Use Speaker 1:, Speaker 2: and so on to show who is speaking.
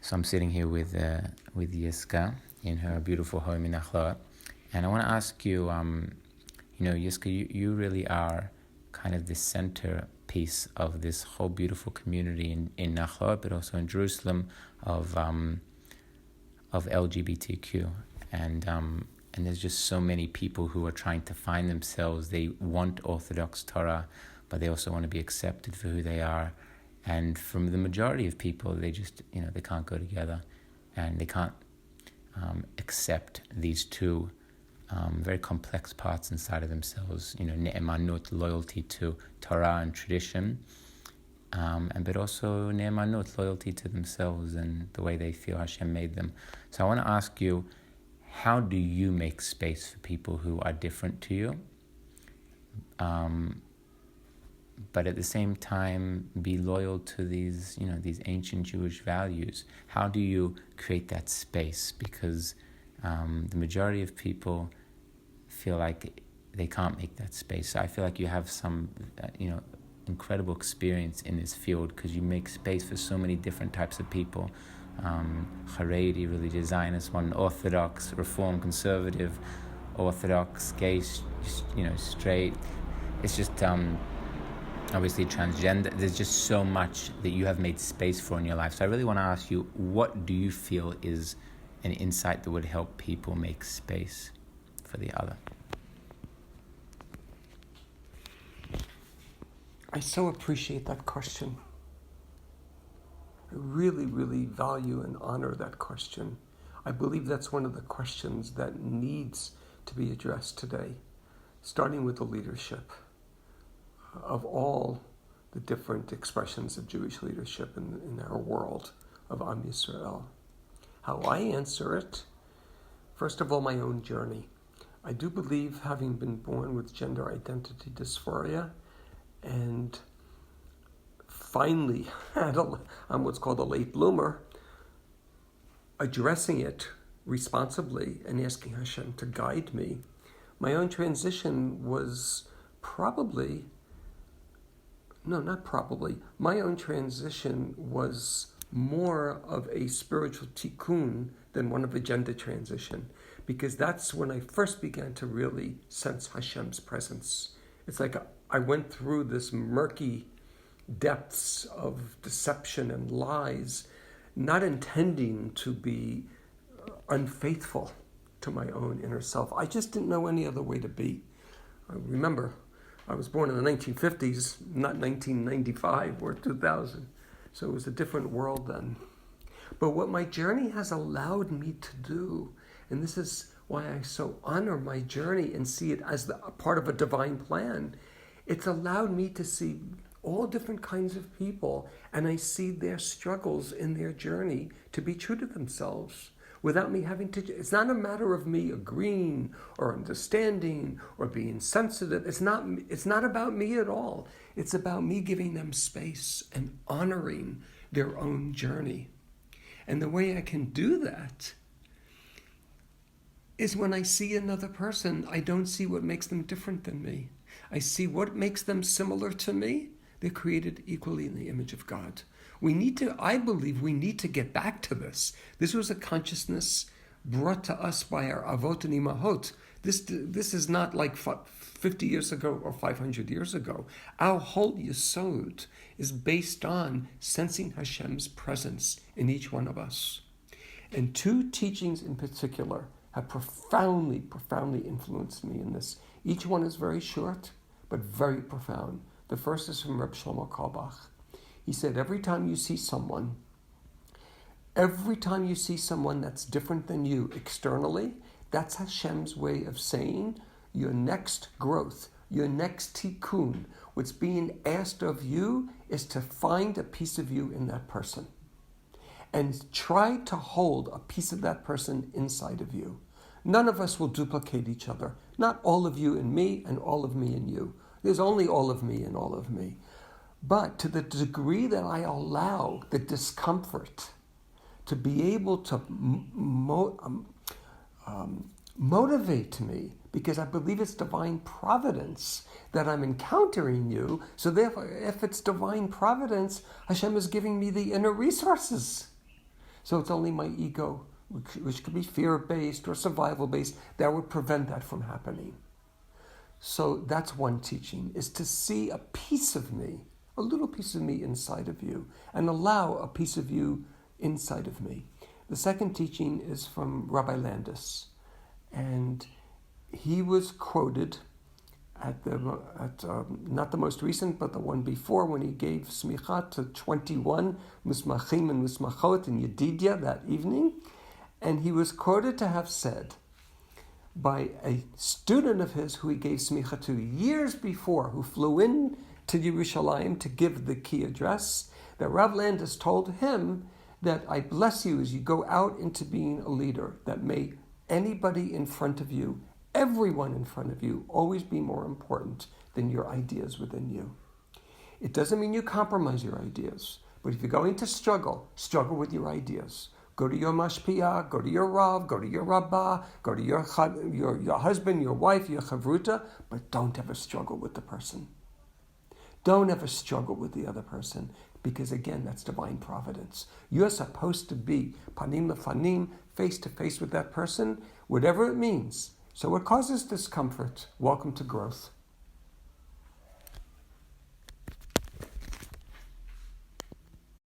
Speaker 1: So I'm sitting here with Yiscah in her beautiful home in Nachlaot, and I want to ask you, Yiscah, you really are kind of the centerpiece of this whole beautiful community in Nachlaot, but also in Jerusalem of LGBTQ, and there's just so many people who are trying to find themselves. They want Orthodox Torah, but they also want to be accepted for who they are. And from the majority of people, they just, they can't go together, and they can't accept these two very complex parts inside of themselves, ne'emanut, loyalty to Torah and tradition, but also ne'emanut, loyalty to themselves and the way they feel Hashem made them. So I want to ask you, how do you make space for people who are different to you? But at the same time, be loyal to these ancient Jewish values. How do you create that space? Because the majority of people feel like they can't make that space. So I feel like you have some, incredible experience in this field, because you make space for so many different types of people. Haredi, religious Zionist, one Orthodox, Reform, Conservative, Orthodox, gay, straight. It's just obviously transgender. There's just so much that you have made space for in your life. So I really want to ask you, what do you feel is an insight that would help people make space for the other?
Speaker 2: I so appreciate that question. I really, really value and honor that question. I believe that's one of the questions that needs to be addressed today, starting with the leadership of all the different expressions of Jewish leadership in our world of Am Yisrael. How I answer it, first of all, my own journey. I do believe, having been born with gender identity dysphoria, and finally I'm what's called a late bloomer, addressing it responsibly and asking Hashem to guide me, my own transition was my own transition was more of a spiritual tikkun than one of a gender transition, because that's when I first began to really sense Hashem's presence. It's like I went through this murky depths of deception and lies, not intending to be unfaithful to my own inner self. I just didn't know any other way to be. Remember, I was born in the 1950s, not 1995 or 2000. So it was a different world then. But what my journey has allowed me to do, and this is why I so honor my journey and see it as a part of a divine plan, it's allowed me to see all different kinds of people, and I see their struggles in their journey to be true to themselves, without me having to. It's not a matter of me agreeing or understanding or being sensitive. It's not about me at all. It's about me giving them space and honoring their own journey. And the way I can do that is when I see another person, I don't see what makes them different than me. I see what makes them similar to me. They're created equally in the image of God. I believe we need to get back to this. This was a consciousness brought to us by our avot and imahot. This is not like 50 years ago or 500 years ago. Our whole yesod is based on sensing Hashem's presence in each one of us. And two teachings in particular have profoundly, profoundly influenced me in this. Each one is very short, but very profound. The first is from Reb Shlomo Carlebach. He said, every time you see someone that's different than you externally, that's Hashem's way of saying your next growth, your next tikkun. What's being asked of you is to find a piece of you in that person and try to hold a piece of that person inside of you. None of us will duplicate each other. Not all of you in me and all of me in you. There's only all of me and all of me. But to the degree that I allow the discomfort to be able to motivate me, because I believe it's divine providence that I'm encountering you, so therefore, if it's divine providence, Hashem is giving me the inner resources. So it's only my ego, which could be fear-based or survival-based, that would prevent that from happening. So that's one teaching, is to see a piece of me, a little piece of me inside of you, and allow a piece of you inside of me. The second teaching is from Rabbi Landis, and he was quoted at not the most recent, but the one before, when he gave smicha to 21 musmachim and musmachot in Yedidia that evening, and he was quoted to have said by a student of his who he gave smicha to years before, who flew in to Yerushalayim to give the key address, that Rav Landis told him that I bless you as you go out into being a leader, that may anybody in front of you, everyone in front of you, always be more important than your ideas within you. It doesn't mean you compromise your ideas, but if you're going to struggle with your ideas. Go to your mashpia, go to your rav, go to your rabbah, go to your husband, your wife, your chavruta, but don't ever struggle with the person. Don't ever struggle with the other person, because again, that's divine providence. You're supposed to be panim lefanim, face to face with that person, whatever it means. So it causes discomfort. Welcome to growth.